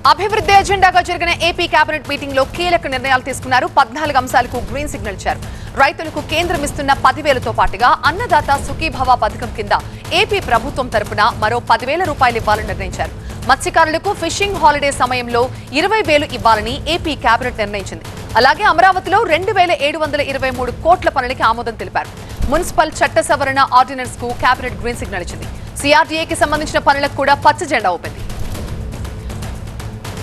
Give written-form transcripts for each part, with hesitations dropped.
అభివృద్ధి ఎజెండాగా జరిగిన ఏపీ కేబినెట్ మీటింగ్ లో కీలక నిర్ణయాలు తీసుకున్నారు. 14 అంశాలకు గ్రీన్ సిగ్నల్ ఇచ్చారు. రైతులకు కేంద్రం ఇస్తున్న 10,000తో పాటుగా అన్నదాత సుఖీభవ పథకం కింద ఏపీ ప్రభుత్వం తరపున మరో 10,000 రూపాయలు ఇవ్వాలని నిర్ణయించారు. మత్స్యకారులకు ఫిషింగ్ హాలిడే సమయంలో 20,000 ఇవ్వాలని ఏపీ కేబినెట్ నిర్ణయించింది. అలాగే అమరావతిలో 2,723 కోట్ల పనులకి ఆమోదం తెలిపారు. మున్సిపల్ చట్ట సవరణ ఆర్డినెన్స్ కు కేబినెట్ గ్రీన్ సిగ్నల్ ఇచ్చింది. సిఆర్డీఏకి సంబంధించిన పనులకు కూడా పచ్చ జెండా ఊపింది.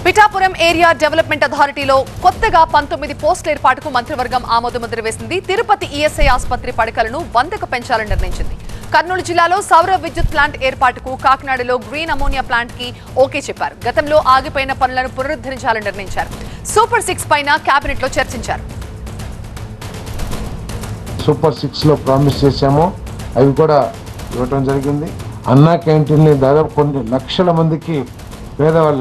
పిఠాపురం ఏరియా డెవలప్మెంట్ అథారిటీలో కొత్తగా 19 పోస్టుల ఏర్పాటుకు మంత్రివర్గం ఆమోదముద్ర వేసింది. తిరుపతి ఈఎస్ఐ ఆసుపత్రి పడకలను 100కు పెంచాలని నిర్ణయించింది. కర్నూలు జిల్లాలో సౌర విద్యుత్ ప్లాంట్ ఏర్పాటుకు, కాకినాడలో గ్రీన్ అమోనియా ప్లాంట్ కి ఓకే చెప్పారు. గతంలో ఆగిపోయిన పనులను పునరుద్ధరించాలని నిర్ణయించారు. సూపర్ 6 పైన కేబినెట్ లో చర్చించారు. సూపర్ 6 లో ప్రామిస్ చేశామో అవి కూడా ఇవ్వటం జరిగింది. అన్నా క్యాంటీన్ని దాదాపు కొన్ని లక్షల మందికి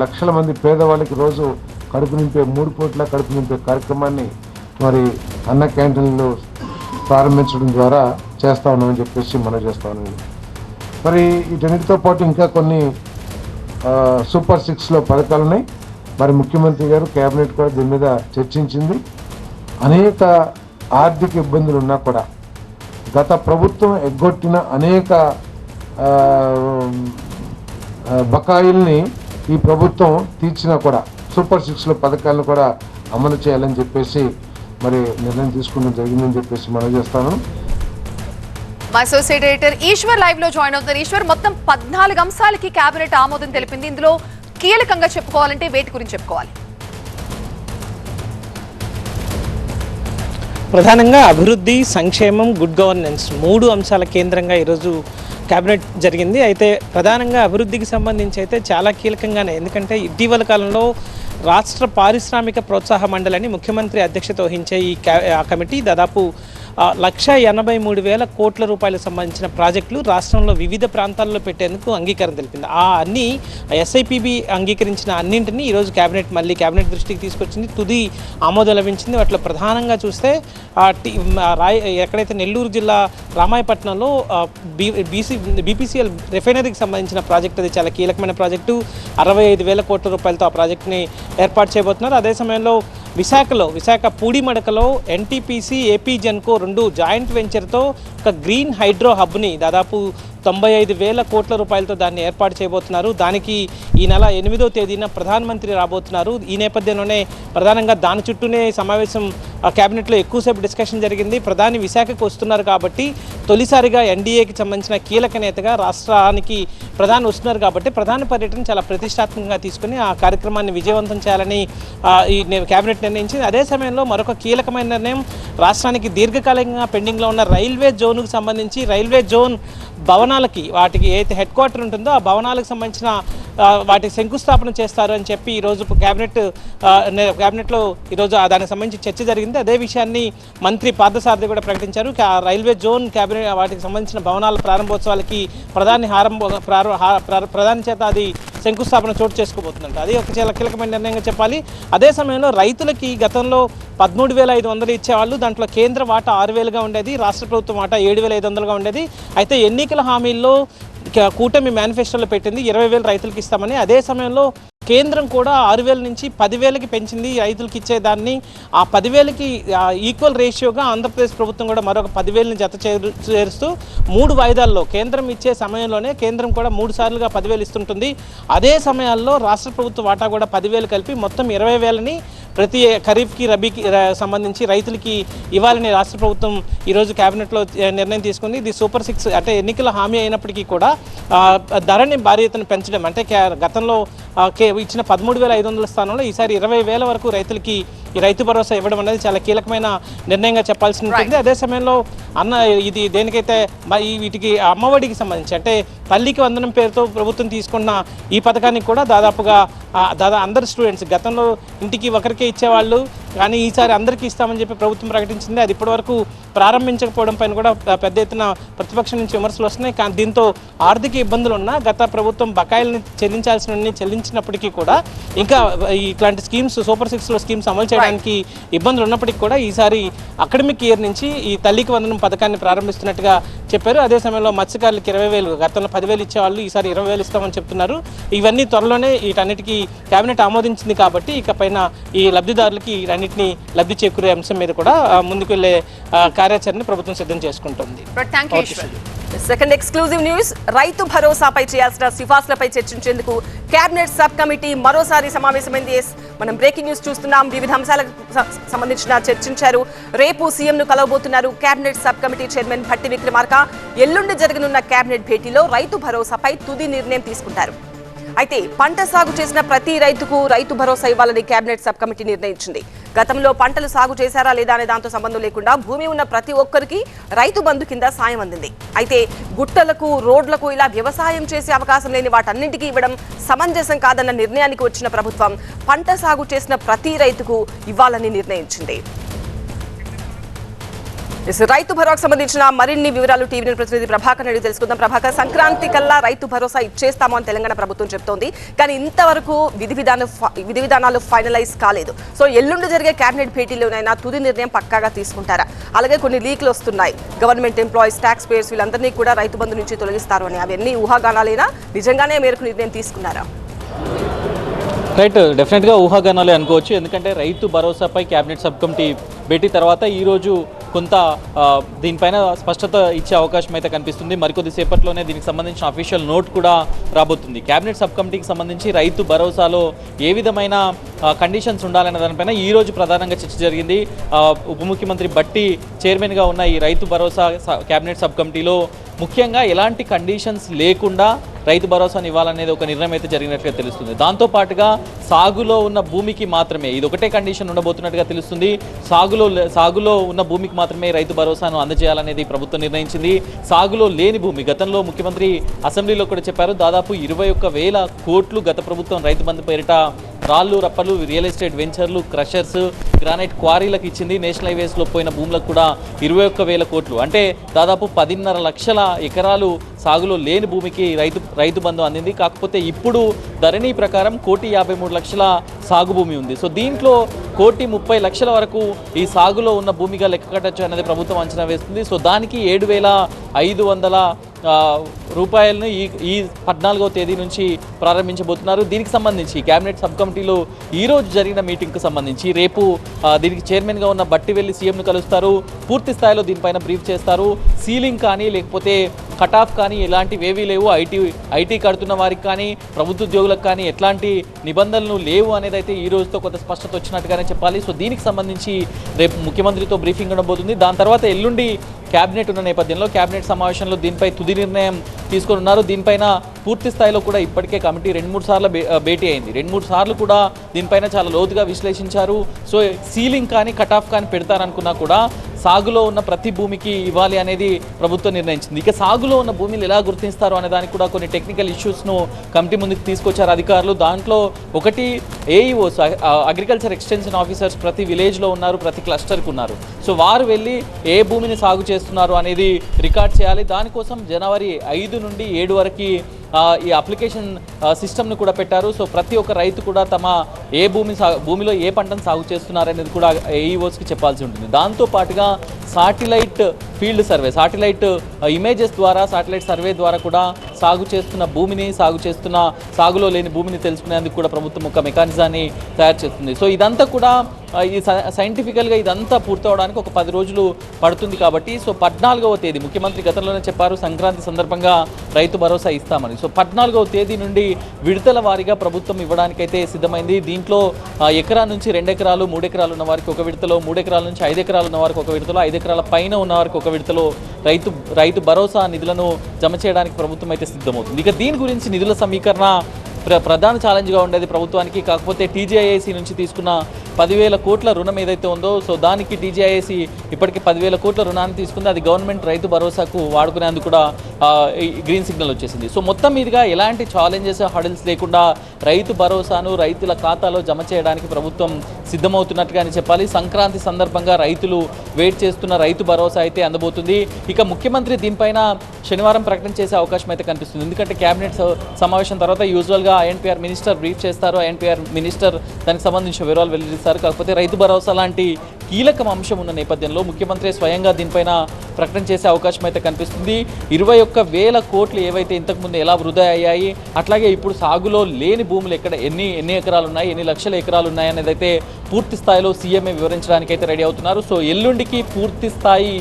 లక్షల మంది పేదవాళ్ళకి రోజు కడుపు నింపే 3 పూట్ల కడుపు నింపే కార్యక్రమాన్ని మరి అన్న క్యాంటీన్లు ప్రారంభించడం ద్వారా చేస్తా ఉన్నామని చెప్పేసి మనం చేస్తా ఉన్నాం. మరి వీటన్నిటితో పాటు ఇంకా కొన్ని సూపర్ 6లో పథకాలు ఉన్నాయి. మరి ముఖ్యమంత్రి గారు కేబినెట్ కూడా దీని మీద చర్చించింది. అనేక ఆర్థిక ఇబ్బందులు ఉన్నా కూడా గత ప్రభుత్వం ఎగ్గొట్టిన అనేక బకాయిల్ని ఈ ప్రభుత్వం తీర్చినా కూడా సూపర్ 6లో పథకాలను కూడా అమలు చేయాలని చెప్పేసి మరి నిర్ణయం తీసుకోవడం జరిగిందని చెప్పేసి మనం చేస్తాను. మా అసోసియేట్ ఎడిటర్ ఈశ్వర్ లైవ్ లో జాయిన్ అవుతారు. ఈశ్వర్, మొత్తం 14 అంశాలకి కేబినెట్ ఆమోదం తెలిపింది. ఇందులో కీలకంగా చెప్పుకోవాలంటే వేటి గురించి చెప్పుకోవాలి? ప్రధానంగా అభివృద్ధి, సంక్షేమం, గుడ్ గవర్నెన్స్ 3 అంశాల కేంద్రంగా ఈరోజు కేబినెట్ జరిగింది. అయితే ప్రధానంగా అభివృద్ధికి సంబంధించి అయితే చాలా కీలకంగానే, ఎందుకంటే ఇటీవల కాలంలో రాష్ట్ర పారిశ్రామిక ప్రోత్సాహ మండలిని ముఖ్యమంత్రి అధ్యక్షత వహించే ఈ కమిటీ దాదాపు 1,83,000 కోట్ల రూపాయలకు సంబంధించిన ప్రాజెక్టులు రాష్ట్రంలో వివిధ ప్రాంతాల్లో పెట్టేందుకు అంగీకారం తెలిపింది. అన్ని ఎస్ఐపిబి అంగీకరించిన అన్నింటినీ ఈరోజు కేబినెట్ దృష్టికి తీసుకొచ్చింది. తుది ఆమోదం లభించింది. వాటిలో ప్రధానంగా చూస్తే ఎక్కడైతే నెల్లూరు జిల్లా రామాయపట్నంలో బీపీసీఎల్ రిఫైనరీకి సంబంధించిన ప్రాజెక్టు, అది చాలా కీలకమైన ప్రాజెక్టు. 65,000 కోట్ల రూపాయలతో ఆ ప్రాజెక్టుని ఏర్పాటు చేయబోతున్నారు. అదే సమయంలో విశాఖ పూడిమడకలో ఎన్టీపీసీ, ఏపీ జెన్కో 2 జాయింట్ వెంచర్తో ఒక గ్రీన్ హైడ్రో హబ్ని దాదాపు 95,000 కోట్ల రూపాయలతో దాన్ని ఏర్పాటు చేయబోతున్నారు. దానికి ఈ నెల 8వ తేదీన ప్రధానమంత్రి రాబోతున్నారు. ఈ నేపథ్యంలోనే ప్రధానంగా దాని చుట్టూనే సమావేశం కేబినెట్లో ఎక్కువసేపు డిస్కషన్ జరిగింది. ప్రధాని విశాఖకు వస్తున్నారు కాబట్టి తొలిసారిగా ఎన్డీఏకి సంబంధించిన కీలక నేతగా రాష్ట్రానికి ప్రధాని వస్తున్నారు కాబట్టి ప్రధాని పర్యటన చాలా ప్రతిష్టాత్మకంగా తీసుకుని ఆ కార్యక్రమాన్ని విజయవంతం చేయాలని ఈ కేబినెట్ నిర్ణయించింది. అదే సమయంలో మరొక కీలకమైన నిర్ణయం, రాష్ట్రానికి దీర్ఘకాలికంగా పెండింగ్లో ఉన్న రైల్వే జోన్కు సంబంధించి రైల్వే జోన్ భవనాలకి, వాటికి ఏదైతే హెడ్ క్వార్టర్ ఉంటుందో ఆ భవనాలకు సంబంధించిన వాటికి శంకుస్థాపన చేస్తారు అని చెప్పి ఈరోజు కేబినెట్లో ఈరోజు దానికి సంబంధించి చర్చ జరిగింది. అదే విషయాన్ని మంత్రి పార్థసారథి కూడా ప్రకటించారు. రైల్వే జోన్ కేబినెట్ వాటికి సంబంధించిన భవనాల ప్రారంభోత్సవాలకి ప్రధాని చేత అది శంకుస్థాపన చోటు చేసుకోబోతుందంట. అది ఒక చాలా కీలకమైన నిర్ణయంగా చెప్పాలి. అదే సమయంలో రైతులకి గతంలో 13,500 ఇచ్చేవాళ్ళు, దాంట్లో కేంద్ర వాటా 6,000గా ఉండేది, రాష్ట్ర ప్రభుత్వం వాటా 7,500గా ఉండేది. అయితే ఎన్నికల హామీల్లో కూటమి మేనిఫెస్టోలో పెట్టింది 20,000 రైతులకు ఇస్తామని. అదే సమయంలో కేంద్రం కూడా 6,000 నుంచి 10,000కి పెంచింది రైతులకు ఇచ్చేదాన్ని. ఆ 10,000కి ఈక్వల్ రేషియోగా ఆంధ్రప్రదేశ్ ప్రభుత్వం కూడా మరొక 10,000ని జత చేరుస్తూ 3 వాయిదాల్లో కేంద్రం ఇచ్చే సమయంలోనే కేంద్రం కూడా 3 సార్లుగా 10,000 ఇస్తుంటుంది. అదే సమయాల్లో రాష్ట్ర ప్రభుత్వ వాటా కూడా 10,000 కలిపి మొత్తం 20,000ని ప్రతి ఖరీఫ్కి, రబీకి సంబంధించి రైతులకి ఇవ్వాలని రాష్ట్ర ప్రభుత్వం ఈరోజు కేబినెట్లో నిర్ణయం తీసుకుంది. ఇది సూపర్ 6 అంటే ఎన్నికల హామీ అయినప్పటికీ కూడా ధరని భారీ ఎత్తున పెంచడం, అంటే గతంలో ఇచ్చిన 13,500 స్థానంలో ఈసారి 20,000 వరకు రైతులకి ఈ రైతు భరోసా ఇవ్వడం అనేది చాలా కీలకమైన నిర్ణయంగా చెప్పాల్సి ఉంటుంది. అదే సమయంలో ఇది దేనికైతే వీటికి అమ్మఒడికి సంబంధించి, అంటే తల్లికి వందనం పేరుతో ప్రభుత్వం తీసుకున్న ఈ పథకానికి కూడా దాదాపుగా అందరు స్టూడెంట్స్, గతంలో ఇంటికి ఒకరికే ఇచ్చేవాళ్ళు కానీ ఈసారి అందరికీ ఇస్తామని చెప్పి ప్రభుత్వం ప్రకటించింది. అది ఇప్పటివరకు ప్రారంభించకపోవడం పైన కూడా పెద్ద ఎత్తున ప్రతిపక్షం నుంచి విమర్శలు వస్తున్నాయి. కానీ దీంతో ఆర్థిక ఇబ్బందులు ఉన్నా గత ప్రభుత్వం బకాయిల్ని చెల్లించినప్పటికీ కూడా ఇంకా ఇట్లాంటి స్కీమ్స్ సూపర్ 6లో స్కీమ్స్ అమలు చేయడానికి ఇబ్బందులు ఉన్నప్పటికీ కూడా ఈసారి అకాడమిక్ ఇయర్ నుంచి ఈ తల్లికి వందనం పథకాన్ని ప్రారంభిస్తున్నట్టుగా చెప్పారు. అదే సమయంలో మత్స్యకారులకు 20,000, గతంలో 10,000 ఇచ్చేవాళ్ళు ఈసారి 20,000 ఇస్తామని చెప్తున్నారు. ఇవన్నీ త్వరలోనే వీటన్నిటికీ కేబినెట్ ఆమోదించింది కాబట్టి ఇకపైన ఈ లబ్ధిదారులకి వీటన్నిటిని లబ్ధి చేకూరే అంశం మీద కూడా ముందుకు వెళ్లే కార్యాచరణ ప్రభుత్వం సిద్ధం చేసుకుంటుంది. Second exclusive news. రైతు భరోసాపై చేయాల్సిన సిఫార్సులపై చర్చించేందుకు కేబినెట్ సబ్ కమిటీ మరోసారి సమావేశమైంది. మనం బ్రేకింగ్ న్యూస్ చూస్తున్నాం. వివిధ అంశాలకు సంబంధించిన చర్చించారు. రేపు సీఎంను కలవబోతున్నారు cabinet sub committee chairman Bhatti Vikramarka. ఎల్లుండి జరగనున్న కేబినెట్ భేటీలో రైతు భరోసాపై తుది నిర్ణయం తీసుకుంటారు. అయితే పంట సాగు చేసిన ప్రతి రైతుకు రైతు భరోసా ఇవ్వాలని కేబినెట్ సబ్ కమిటీ నిర్ణయించింది. గతంలో పంటలు సాగు చేశారా లేదా అనే దాంతో సంబంధం లేకుండా భూమి ఉన్న ప్రతి ఒక్కరికి రైతు బంధు కింద సాయం అందింది. అయితే గుట్టలకు, రోడ్లకు ఇలా వ్యవసాయం చేసే అవకాశం లేని వాటన్నింటికీ ఇవ్వడం సమంజసం కాదన్న నిర్ణయానికి వచ్చిన ప్రభుత్వం పంట సాగు చేసిన ప్రతి రైతుకు ఇవ్వాలని నిర్ణయించింది. రైతు భరోసాకు సంబంధించిన మరిన్ని వివరాలు టీవీ ప్రతినిధి ప్రభాకర్ రెడ్డి తెలుసుకుందాం. ప్రభాకర్, సంక్రాంతి కల్లా రైతు భరోసా ఇచ్చేస్తాము అని తెలంగాణ ప్రభుత్వం చెప్తోంది. కానీ ఇంతవరకు విధి విధానాలు ఫైనలైజ్ కాలేదు. సో ఎల్లుండి జరిగే కేబినెట్ భేటీలోనైనా తుది నిర్ణయం పక్కాగా తీసుకుంటారా? అలాగే కొన్ని లీక్లు వస్తున్నాయి. గవర్నమెంట్ ఎంప్లాయీస్, ట్యాక్స్ పేయర్స్ వీళ్ళందరినీ కూడా రైతు బంధు నుంచి తొలగిస్తారు అని. అవన్నీ ఊహాగానాలైనా నిజంగానే మేరకు నిర్ణయం తీసుకున్నారా? రైట్, డెఫినెట్గా ఊహాగానాలే అనుకోవచ్చు. ఎందుకంటే రైతు భరోసాపై కేబినెట్ సబ్ కమిటీ భేటీ తర్వాత ఈరోజు కొంత దీనిపైన స్పష్టత ఇచ్చే అవకాశం అయితే కనిపిస్తుంది. మరికొద్ది సేపట్లోనే దీనికి సంబంధించిన అఫీషియల్ నోట్ కూడా రాబోతుంది. కేబినెట్ సబ్ కమిటీకి సంబంధించి రైతు భరోసాలో ఏ విధమైన కండిషన్స్ ఉండాలనే దానిపైన ఈరోజు ప్రధానంగా చర్చ జరిగింది. ఉప ముఖ్యమంత్రి భట్టి చైర్మన్గా ఉన్న ఈ రైతు భరోసా కేబినెట్ సబ్ కమిటీలో ముఖ్యంగా ఎలాంటి కండిషన్స్ లేకుండా రైతు భరోసాను ఇవ్వాలనేది ఒక నిర్ణయం అయితే జరిగినట్టుగా తెలుస్తుంది. దాంతోపాటుగా సాగులో ఉన్న భూమికి మాత్రమే ఇది ఒకటే కండిషన్ ఉండబోతున్నట్టుగా తెలుస్తుంది. సాగులో ఉన్న భూమికి మాత్రమే రైతు భరోసాను అందజేయాలనేది ప్రభుత్వం నిర్ణయించింది. సాగులో లేని భూమి, గతంలో ముఖ్యమంత్రి అసెంబ్లీలో కూడా చెప్పారు, దాదాపు 21,000 కోట్లు గత ప్రభుత్వం రైతు బంధు పేరిట రాళ్ళు, రప్పలు, రియల్ ఎస్టేట్ వెంచర్లు, క్రషర్స్, గ్రానైట్ క్వారీలకు ఇచ్చింది. నేషనల్ హైవేస్లో పోయిన భూములకు కూడా 21,000 కోట్లు, అంటే దాదాపు 10.5 లక్షల ఎకరాలు సాగులో లేని భూమికి రైతు బంధు అందింది. కాకపోతే ఇప్పుడు ధరణి ప్రకారం 1,53,00,000 సాగు భూమి ఉంది. సో దీంట్లో 1,30,00,000 వరకు ఈ సాగులో ఉన్న భూమిగా లెక్క కట్టచ్చు అనేది ప్రభుత్వం అంచనా వేస్తుంది. సో దానికి 7,500 రూపాయలను ఈ 14వ తేదీ నుంచి ప్రారంభించబోతున్నారు. దీనికి సంబంధించి కేబినెట్ సబ్ కమిటీలో ఈరోజు జరిగిన మీటింగ్కి సంబంధించి రేపు దీనికి చైర్మన్గా ఉన్న భట్టి వెళ్ళి సీఎంను కలుస్తారు. పూర్తి స్థాయిలో దీనిపైన బ్రీఫ్ చేస్తారు. సీలింగ్ కానీ లేకపోతే కట్ ఆఫ్ కానీ ఎలాంటివి ఏవీ లేవు. ఐటీ కడుతున్న వారికి కానీ ప్రభుత్వ ఉద్యోగులకు కానీ ఎట్లాంటి నిబంధనలు లేవు అనేది అయితే ఈ రోజుతో కొంత స్పష్టత వచ్చినట్టుగానే చెప్పాలి. సో దీనికి సంబంధించి రేపు ముఖ్యమంత్రితో బ్రీఫింగ్ ఉండబోతుంది. దాని తర్వాత ఎల్లుండి కేబినెట్ ఉన్న నేపథ్యంలో కేబినెట్ సమావేశంలో దీనిపై తుది నిర్ణయం తీసుకొని ఉన్నారు. దీనిపైన పూర్తి స్థాయిలో కూడా ఇప్పటికే కమిటీ 2-3 సార్లు భేటీ అయింది. 2-3 సార్లు కూడా దీనిపైన చాలా లోతుగా విశ్లేషించారు. సో సీలింగ్ కానీ కట్ ఆఫ్ కానీ పెడతారనుకున్నా కూడా సాగులో ఉన్న ప్రతి భూమికి ఇవ్వాలి అనేది ప్రభుత్వం నిర్ణయించింది. ఇక సాగులో ఉన్న భూమిని ఎలా గుర్తిస్తారు అనే దానికి కూడా కొన్ని టెక్నికల్ ఇష్యూస్ను కమిటీ ముందుకు తీసుకొచ్చారు అధికారులు. దాంట్లో ఒకటి ఏఈఓస్, అగ్రికల్చర్ ఎక్స్టెన్షన్ ఆఫీసర్స్ ప్రతి విలేజ్లో ఉన్నారు, ప్రతి క్లస్టర్కి ఉన్నారు. సో వారు వెళ్ళి ఏ భూమిని సాగు చేస్తున్నారు అనేది రికార్డ్ చేయాలి. దానికోసం జనవరి 5 నుండి 7 వరకు ఈ అప్లికేషన్ సిస్టమ్ను కూడా పెట్టారు. సో ప్రతి ఒక్క రైతు కూడా తమ భూమిలో ఏ పంటను సాగు చేస్తున్నారనేది కూడా ఏఈఓస్కి చెప్పాల్సి ఉంటుంది. దాంతోపాటుగా satellite field survey, satellite images ద్వారా, సాటిలైట్ సర్వే ద్వారా కూడా సాగు చేస్తున్న భూమిని, సాగులో లేని భూమిని తెలుసుకునేందుకు కూడా ప్రభుత్వం ఒక మెకానిజాన్ని తయారు చేస్తుంది. సో ఇదంతా కూడా ఈ సైంటిఫికల్గా ఇదంతా పూర్తవడానికి ఒక 10 రోజులు పడుతుంది. కాబట్టి సో 14వ తేదీ ముఖ్యమంత్రి గతంలోనే చెప్పారు సంక్రాంతి సందర్భంగా రైతు భరోసా ఇస్తామని. సో 14వ తేదీ నుండి విడతల వారీగా ప్రభుత్వం ఇవ్వడానికైతే సిద్ధమైంది. దీంట్లో ఎకరా నుంచి 2 ఎకరాలు, 3 ఎకరాలు ఉన్న వారికి ఒక విడతలో, 3 ఎకరాల నుంచి 5 ఎకరాలు ఉన్న వారికి ఒక విడతలో, 5 ఎకరాల పైన ఉన్న వారికి ఒక విడతలో రైతు భరోసా నిధులను జమ చేయడానికి ప్రభుత్వం అయితే సిద్ధమవుతుంది. ఇక దీని గురించి నిధుల సమీకరణ ప్రధాన ఛాలెంజ్గా ఉండేది ప్రభుత్వానికి. కాకపోతే టీజీఐఏసీ నుంచి తీసుకున్న 10,000 కోట్ల రుణం ఏదైతే ఉందో, సో దానికి టీజీఐఏసీ ఇప్పటికీ 10,000 కోట్ల రుణాన్ని తీసుకుంది. అది గవర్నమెంట్ రైతు భరోసాకు వాడుకునేందుకు కూడా గ్రీన్ సిగ్నల్ వచ్చేసింది. సో మొత్తం మీదుగా ఎలాంటి ఛాలెంజెస్, హడల్స్ లేకుండా రైతు భరోసాను రైతుల ఖాతాలో జమ చేయడానికి ప్రభుత్వం సిద్ధమవుతున్నట్టుగానే చెప్పాలి. సంక్రాంతి సందర్భంగా రైతులు వెయిట్ చేస్తున్న రైతు భరోసా అయితే అందబోతుంది. ఇక ముఖ్యమంత్రి దీనిపైన శనివారం ప్రకటన చేసే అవకాశం అయితే కనిపిస్తుంది. ఎందుకంటే కేబినెట్ సమావేశం తర్వాత యూజువల్గా ఐఎన్పిఆర్ మినిస్టర్ బ్రీఫ్ చేస్తారు. ఐఎన్పిఆర్ మినిస్టర్ దానికి సంబంధించిన వివరాలు వెల్లడిస్తారు. కాకపోతే రైతు భరోసా లాంటి కీలక అంశం ఉన్న నేపథ్యంలో ముఖ్యమంత్రి స్వయంగా దీనిపైన ప్రకటన చేసే అవకాశం అయితే కనిపిస్తుంది. 21,000 కోట్లు ఏవైతే ఇంతకుముందు ఎలా వృధా అయ్యాయి, అట్లాగే ఇప్పుడు సాగులో లేని భూములు ఎక్కడ ఎన్ని ఎకరాలు ఉన్నాయి, ఎన్ని లక్షల ఎకరాలు ఉన్నాయి అనేది అయితే పూర్తి స్థాయిలో సీఎంఏ వివరించడానికి అయితే రెడీ అవుతున్నారు. సో ఎల్లుండికి పూర్తి స్థాయి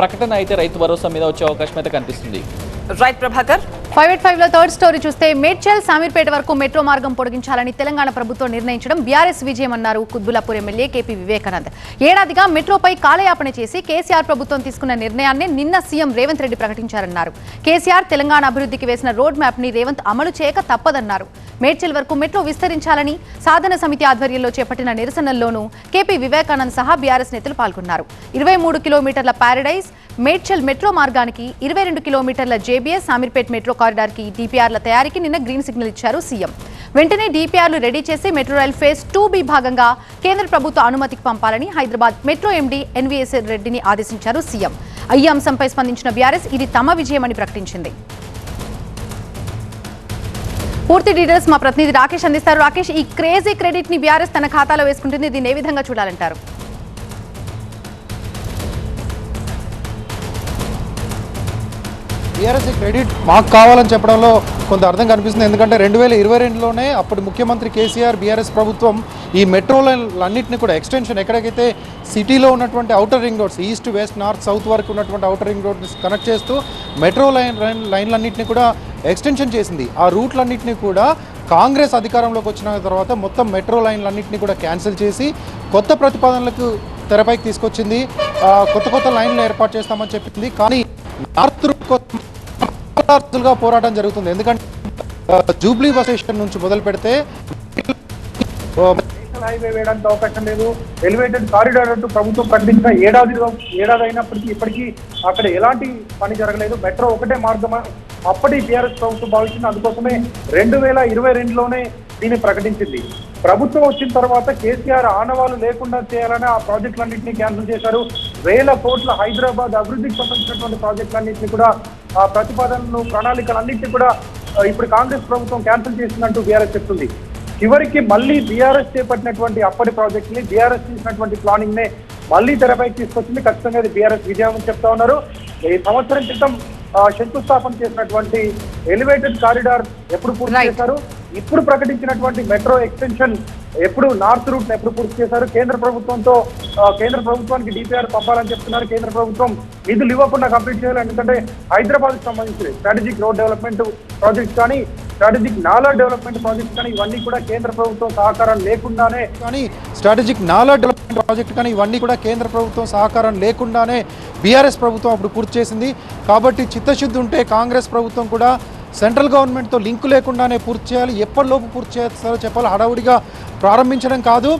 ప్రకటన అయితే రైతు భరోసా మీద వచ్చే అవకాశం అయితే కనిపిస్తుంది. రైట్ ప్రభాకర్. 585లో థర్డ్ స్టోరీ చూస్తే మేడ్చల్ సామీర్పేట వరకు మెట్రో మార్గం పొడిగించాలని తెలంగాణ ప్రభుత్వం నిర్ణయించడం బీఆర్ఎస్ విజయం అన్నారు కుత్బుల్లాపూర్ ఎమ్మెల్యే కేపీ వివేకానంద్. ఏడాదిగా మెట్రోపై కాలయాపన చేసి కేసీఆర్ ప్రభుత్వం తీసుకున్న నిర్ణయాన్ని నిన్న సీఎం రేవంత్ రెడ్డి ప్రకటించారన్నారు. కేసీఆర్ తెలంగాణ అభివృద్ధికి వేసిన రోడ్ మ్యాప్ ని రేవంత్ అమలు చేయక తప్పదన్నారు. మేడ్చల్ వరకు మెట్రో విస్తరించాలని సాధన సమితి ఆధ్వర్యంలో చేపట్టిన నిరసనల్లోనూ కేపీ వివేకానంద్ సహా బీఆర్ఎస్ నేతలు పాల్గొన్నారు. 23 కిలోమీటర్ల పారడైజ్ మేడ్చల్ మెట్రో మార్గానికి, 22 కిలోమీటర్ల జేబీఎస్ సామీర్పేట్ మెట్రో కారిడార్కి డీపీఆర్ల తయారీకి నిన్న గ్రీన్ సిగ్నల్ ఇచ్చారు సీఎం. వెంటనే డీపీఆర్లు రెడీ చేసి మెట్రో రైల్ ఫేజ్ 2B భాగంగా కేంద్ర ప్రభుత్వ అనుమతికి పంపాలని హైదరాబాద్ మెట్రో ఎండీ ఎన్వీఎస్ రెడ్డిని ఆదేశించారు సీఎం. ఈ అంశంపై స్పందించిన బీఆర్ఎస్ ఇది తమ విజయమని ప్రకటించింది. పూర్తి డీటెయిల్స్ మా ప్రతినిధి రాకేష్ అందిస్తారు. రాకేష్, ఈ క్రేజీ క్రెడిట్ ని బీఆర్ఎస్ తన ఖాతాలో వేసుకుంటుంది, దీన్ని ఏ విధంగా చూడాలంటారు? బీఆర్ఎస్ క్రెడిట్ మాకు కావాలని చెప్పడంలో కొంత అర్థం కనిపిస్తుంది. ఎందుకంటే 2022లోనే అప్పటి ముఖ్యమంత్రి కేసీఆర్ బీఆర్ఎస్ ప్రభుత్వం ఈ మెట్రో లైన్లన్నింటినీ కూడా ఎక్స్టెన్షన్, ఎక్కడికైతే సిటీలో ఉన్నటువంటి outer ring roads, east west north south వరకు ఉన్నటువంటి అవుటర్ రింగ్ రోడ్ని కనెక్ట్ చేస్తూ మెట్రో లైన్లన్నింటినీ కూడా ఎక్స్టెన్షన్ చేసింది. ఆ రూట్లన్నింటినీ కూడా కాంగ్రెస్ అధికారంలోకి వచ్చిన తర్వాత మొత్తం మెట్రో లైన్లన్నింటినీ కూడా క్యాన్సిల్ చేసి కొత్త ప్రతిపాదనలకు తెరపైకి తీసుకొచ్చింది. కొత్త లైన్లు ఏర్పాటు చేస్తామని చెప్పింది. కానీ నార్త్ రూట్ రోజులుగా పోరాటం జరుగుతుంది. ఎందుకంటే జూబ్లీ బస్ స్టేషన్ నుంచి మొదలు పెడితే నేషనల్ హైవే వేయడానికి అవకాశం లేదు. ఎలివేటెడ్ కారిడార్ అంటూ ప్రభుత్వం ప్రకటించిన ఏడాది అయినప్పటికీ ఇప్పటికీ అక్కడ ఎలాంటి పని జరగలేదు. మెట్రో ఒకటే మార్గం అప్పటి టీఆర్ఎస్ ప్రభుత్వం భావించింది. అందుకోసమే 2022లోనే దీన్ని ప్రకటించింది. ప్రభుత్వం వచ్చిన తర్వాత కేసీఆర్ ఆనవాళ్లు లేకుండా చేయాలని ఆ ప్రాజెక్టులన్నింటినీ క్యాన్సిల్ చేశారు. 1000 కోట్ల హైదరాబాద్ అభివృద్ధికి సంబంధించినటువంటి ప్రాజెక్టులన్నింటినీ కూడా, ఆ ప్రతిపాదనలు ప్రణాళికలన్నింటినీ కూడా ఇప్పుడు కాంగ్రెస్ ప్రభుత్వం క్యాన్సిల్ చేసిందంటూ బీఆర్ఎస్ చెప్తుంది. చివరికి మళ్ళీ బీఆర్ఎస్ చేపట్టినటువంటి అప్పటి ప్రాజెక్టుని, బీఆర్ఎస్ చేసినటువంటి ప్లానింగ్ నే మళ్ళీ తెరపైకి తీసుకొచ్చింది. ఖచ్చితంగా ఇది బీఆర్ఎస్ విజయం అని చెప్తా ఉన్నారు. ఈ సంవత్సరం క్రితం శంకుస్థాపన చేసినటువంటి ఎలివేటెడ్ కారిడార్ ఎప్పుడు పూర్తి చేశారు, ఇప్పుడు ప్రకటించినటువంటి మెట్రో ఎక్స్టెన్షన్ ఎప్పుడు, నార్త్ రూట్ ఎప్పుడు పూర్తి చేశారు, కేంద్ర ప్రభుత్వానికి డీపీఆర్ పంపాలని చెప్తున్నారు. కేంద్ర ప్రభుత్వం నిధులు ఇవ్వకుండా కంప్లీట్ చేయాలి. ఎందుకంటే హైదరాబాద్ కి సంబంధించి స్ట్రాటజిక్ రోడ్ డెవలప్మెంట్ ప్రాజెక్ట్స్ కానీ, స్ట్రాటజిక్ నాలా డెవలప్మెంట్ ప్రాజెక్ట్స్ కానీ ఇవన్నీ కూడా కేంద్ర ప్రభుత్వం సహకారం లేకుండానే కేంద్ర ప్రభుత్వం సహకారం లేకుండానే బీఆర్ఎస్ ప్రభుత్వం అప్పుడు పూర్తి చేసింది. కాబట్టి చిత్తశుద్ధి ఉంటే కాంగ్రెస్ ప్రభుత్వం కూడా సెంట్రల్ గవర్నమెంట్తో లింకు లేకుండానే పూర్తి చేయాలి. ఎప్పటిలోపు పూర్తి చేస్తారో చెప్పాలి. హడావుడిగా ప్రారంభించడం కాదు,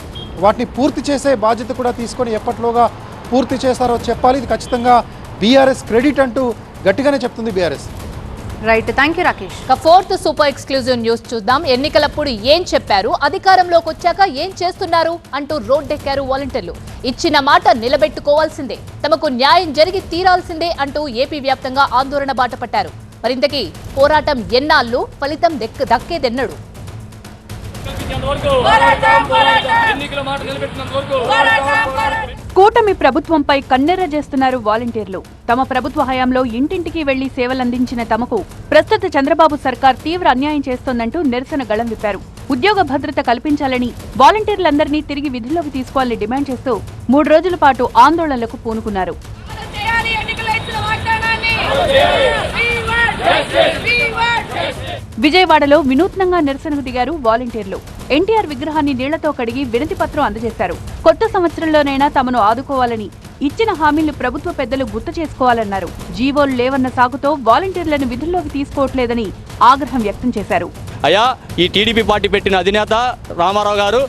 వాటిని పూర్తి చేసే బాధ్యత కూడా తీసుకొని ఎప్పటిలోగా పూర్తి చేస్తారో చెప్పాలి. ఇది ఖచ్చితంగా బీఆర్ఎస్ క్రెడిట్ అంటూ గట్టిగానే చెప్తుంది BRS. Right, thank you Rakesh. Fourth super exclusive news చూద్దాం. ఎన్నికలప్పుడు ఏం చెప్పారు, అధికారంలోకి వచ్చాక ఏం చేస్తున్నారు అంటూ రోడ్డెక్కారు వాలంటీర్లు. ఇచ్చిన మాట నిలబెట్టుకోవాల్సిందే, తమకు న్యాయం జరిగి తీరాల్సిందే అంటూ ఏపీ వ్యాప్తంగా ఆందోళన బాట పట్టారు. మరింతకీ పోరాటం ఎన్నాళ్ళు, ఫలితం దక్కేదెన్నడు? కూటమి ప్రభుత్వంపై కన్నెర్ర చేస్తున్నారు వాలంటీర్లు. తమ ప్రభుత్వ హయాంలో ఇంటింటికి వెళ్లి సేవలందించిన తమకు ప్రస్తుత చంద్రబాబు సర్కార్ తీవ్ర అన్యాయం చేస్తోందంటూ నిరసన గళం విప్పారు. ఉద్యోగ భద్రత కల్పించాలని, వాలంటీర్లందరినీ తిరిగి విధుల్లోకి తీసుకోవాలని డిమాండ్ చేస్తూ 3 రోజుల పాటు ఆందోళనలకు పూనుకున్నారు. విజయవాడలో వినూత్నంగా నిరసనకు దిగారు వాలంటీర్లు. ఎన్టీఆర్ విగ్రహాన్ని నీళ్లతో కడిగి వినతి పత్రం అందజేశారు. కొత్త సంవత్సరంలోనైనా తమను ఆదుకోవాలని, ఇచ్చిన హామీలు ప్రభుత్వ పెద్దలు గుర్తు చేసుకోవాలన్నారు. జీవోలు లేవన్న సాగుతో వాలంటీర్లను విధుల్లోకి తీసుకోవట్లేదని ఆగ్రహం వ్యక్తం చేశారు. అయ్యా, ఈ టీడీపీ పార్టీ పెట్టిన అధినేత రామారావు గారు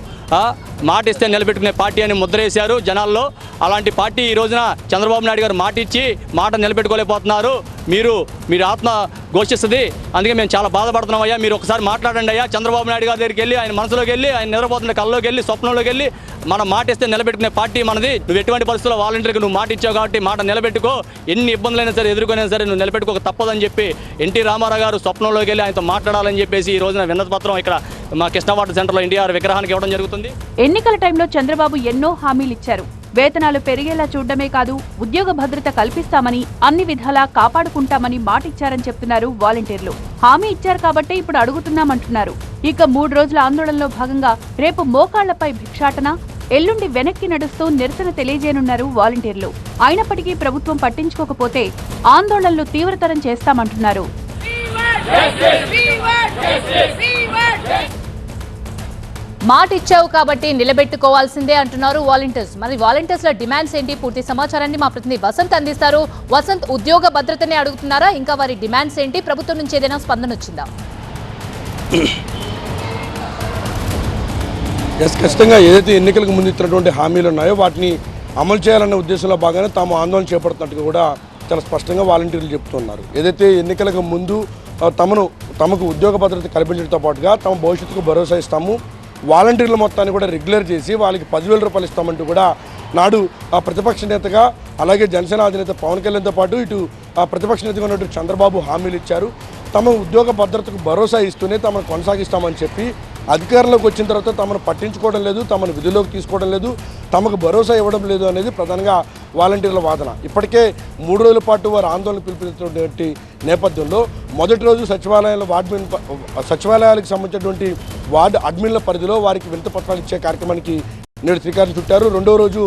మాట ఇస్తే నిలబెట్టుకునే పార్టీ అని ముద్రేశారు జనాల్లో. అలాంటి పార్టీ ఈ రోజున చంద్రబాబు నాయుడు గారు మాట ఇచ్చి మాట నిలబెట్టుకోలేకపోతున్నారు. మీరు ఆత్మ ఘోషిస్తుంది. అందుకే మేము చాలా బాధపడుతున్నాం అయ్యా. మీరు ఒకసారి మాట్లాడండి అయ్యా. చంద్రబాబు నాయుడు గారి దగ్గరికి వెళ్ళి, ఆయన మనసులోకి వెళ్ళి, ఆయన నిద్రపోతున్న కళ్ళలోకి వెళ్ళి, స్వప్నంలోకి వెళ్ళి, మనం మాట ఇస్తే నిలబెట్టుకునే పార్టీ మనది. నువ్వు ఎటువంటి పరిస్థితుల్లో వాలంటీర్కి నువ్వు మాట ఇచ్చావు కాబట్టి మాట నిలబెట్టుకో, ఎన్ని ఇబ్బందులైనా సరే ఎదుర్కొనైనా సరే నువ్వు నిలబెట్టుకోక తప్పదని చెప్పి ఎన్టీ రామారావు గారు స్వప్నంలోకి వెళ్ళి ఆయనతో మాట్లాడాలని చెప్పేసి ఈ రోజున వినతి పత్రం ఇక్కడ మా కృష్ణవాడ సెంటర్లో ఎన్టీఆర్ విగ్రహానికి ఇవ్వడం జరుగుతుంది. ఎన్నికల టైంలో చంద్రబాబు ఎన్నో హామీలు ఇచ్చారు. వేతనాలు పెరిగేలా చూడడమే కాదు, ఉద్యోగ భద్రత కల్పిస్తామని, అన్ని విధాలా కాపాడుకుంటామని మాటిచ్చారని చెప్తున్నారు వాలంటీర్లు. హామీ ఇచ్చారు కాబట్టే ఇప్పుడు అడుగుతున్నామంటున్నారు. ఇక 3 రోజుల ఆందోళనలో భాగంగా రేపు మోకాళ్లపై భిక్షాటన, ఎల్లుండి వెనక్కి నడుస్తూ నిరసన తెలియజేయనున్నారు వాలంటీర్లు. అయినప్పటికీ ప్రభుత్వం పట్టించుకోకపోతే ఆందోళనలు తీవ్రతరం చేస్తామంటున్నారు. మాట ఇచ్చావు కాబట్టి నిలబెట్టుకోవాల్సిందే అంటున్నారు వాలంటీర్స్. మరి వాలంటీర్స్ల డిమాండ్స్ ఏంటి? పూర్తి సమాచారాన్ని మా ప్రతినిధి వసంత్ అందిస్తారు. వసంత్, ఉద్యోగ భద్రతనే అడుగుతున్నారా? ఇంకా వారి డిమాండ్స్ ఏంటి? ప్రభుత్వం నుంచి ఏదైనా స్పందన వచ్చిందా? ఖచ్చితంగా ఏదైతే ఎన్నికలకు ముందు ఇచ్చినటువంటి హామీలు ఉన్నాయో వాటిని అమలు చేయాలనే ఉద్దేశంలో భాగంగా తాము ఆందోళన చేపడుతున్నట్టుగా కూడా చాలా స్పష్టంగా వాలంటీర్లు చెప్తున్నారు. ఏదైతే ఎన్నికలకు ముందు తమకు ఉద్యోగ భద్రత కల్పించడంతో పాటుగా తమ భవిష్యత్తుకు భరోసా ఇస్తాము, వాలంటీర్ల మొత్తాన్ని కూడా రెగ్యులర్ చేసి వాళ్ళకి 10,000 రూపాయలు ఇస్తామంటూ కూడా నాడు ఆ ప్రతిపక్ష నేతగా, అలాగే జనసేన అధినేత పవన్ కళ్యాణ్తో పాటు ఇటు ఆ ప్రతిపక్ష నేతగా ఉన్నటువంటి చంద్రబాబు హామీలు ఇచ్చారు. తమ ఉద్యోగ భద్రతకు భరోసా ఇస్తూనే తమను కొనసాగిస్తామని చెప్పి అధికారంలోకి వచ్చిన తర్వాత తమను పట్టించుకోవడం లేదు, తమను విధుల్లోకి తీసుకోవడం లేదు, తమకు భరోసా ఇవ్వడం లేదు అనేది ప్రధానంగా వాలంటీర్ల వాదన. ఇప్పటికే 3 రోజుల పాటు వారు ఆందోళన పిలుపునిచ్చినటువంటి నేపథ్యంలో మొదటి రోజు సచివాలయాలకు సంబంధించినటువంటి వార్డు అడ్మిన్ల పరిధిలో వారికి వినతి పత్రాలు ఇచ్చే కార్యక్రమానికి నేడు శ్రీకారం చుట్టారు. 2వ రోజు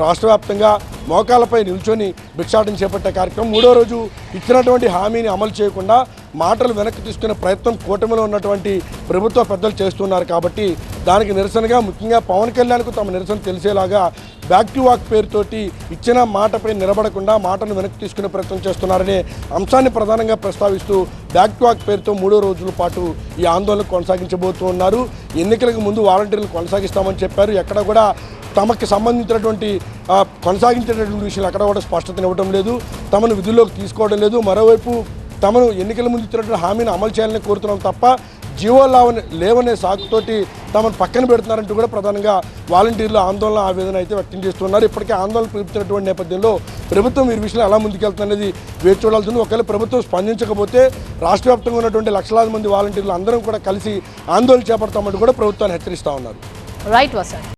రాష్ట్ర వ్యాప్తంగా మోకాలపై నిల్చొని భిక్షాటన చేపట్టే కార్యక్రమం. 3వ రోజు ఇచ్చినటువంటి హామీని అమలు చేయకుండా మాటలు వెనక్కి తీసుకునే ప్రయత్నం కూటమిలో ఉన్నటువంటి ప్రభుత్వ పెద్దలు చేస్తున్నారు. కాబట్టి దానికి నిరసనగా ముఖ్యంగా పవన్ కళ్యాణ్కు తమ నిరసన తెలిసేలాగా బ్యాక్ టు వాక్ పేరుతోటి ఇచ్చిన మాటపై నిలబడకుండా మాటను వెనక్కి తీసుకునే ప్రయత్నం చేస్తున్నారనే అంశాన్ని ప్రధానంగా ప్రస్తావిస్తూ బ్యాక్ టు వాక్ పేరుతో 3 రోజుల పాటు ఈ ఆందోళన కొనసాగించబోతూ ఉన్నారు. ఎన్నికలకు ముందు వాలంటీర్లు కొనసాగిస్తామని చెప్పారు. ఎక్కడ కూడా తమకు సంబంధించినటువంటి కొనసాగించేటటువంటి విషయాలు ఎక్కడ కూడా స్పష్టతనివ్వడం లేదు, తమను విధుల్లోకి తీసుకోవడం లేదు. మరోవైపు తమను ఎన్నికల ముందు ఇచ్చినటువంటి హామీని అమలు చేయాలని కోరుతున్నాం తప్ప జీవోలు లేవనే సాకుతోటి తమను పక్కన పెడుతున్నారంటూ కూడా ప్రధానంగా వాలంటీర్లు ఆందోళన ఆవేదన అయితే వ్యక్తం చేస్తున్నారు. ఇప్పటికే ఆందోళన పిలుపుతున్నటువంటి నేపథ్యంలో ప్రభుత్వం ఈ విషయంలో ఎలా ముందుకెళ్తుందనేది వేచి చూడాల్సింది. ఒకవేళ ప్రభుత్వం స్పందించకపోతే రాష్ట్ర వ్యాప్తంగా ఉన్నటువంటి లక్షలాది మంది వాలంటీర్లు అందరం కూడా కలిసి ఆందోళన చేపడతామంటూ కూడా ప్రభుత్వాన్ని హెచ్చరిస్తూ ఉన్నారు. రైట్ వసంత్.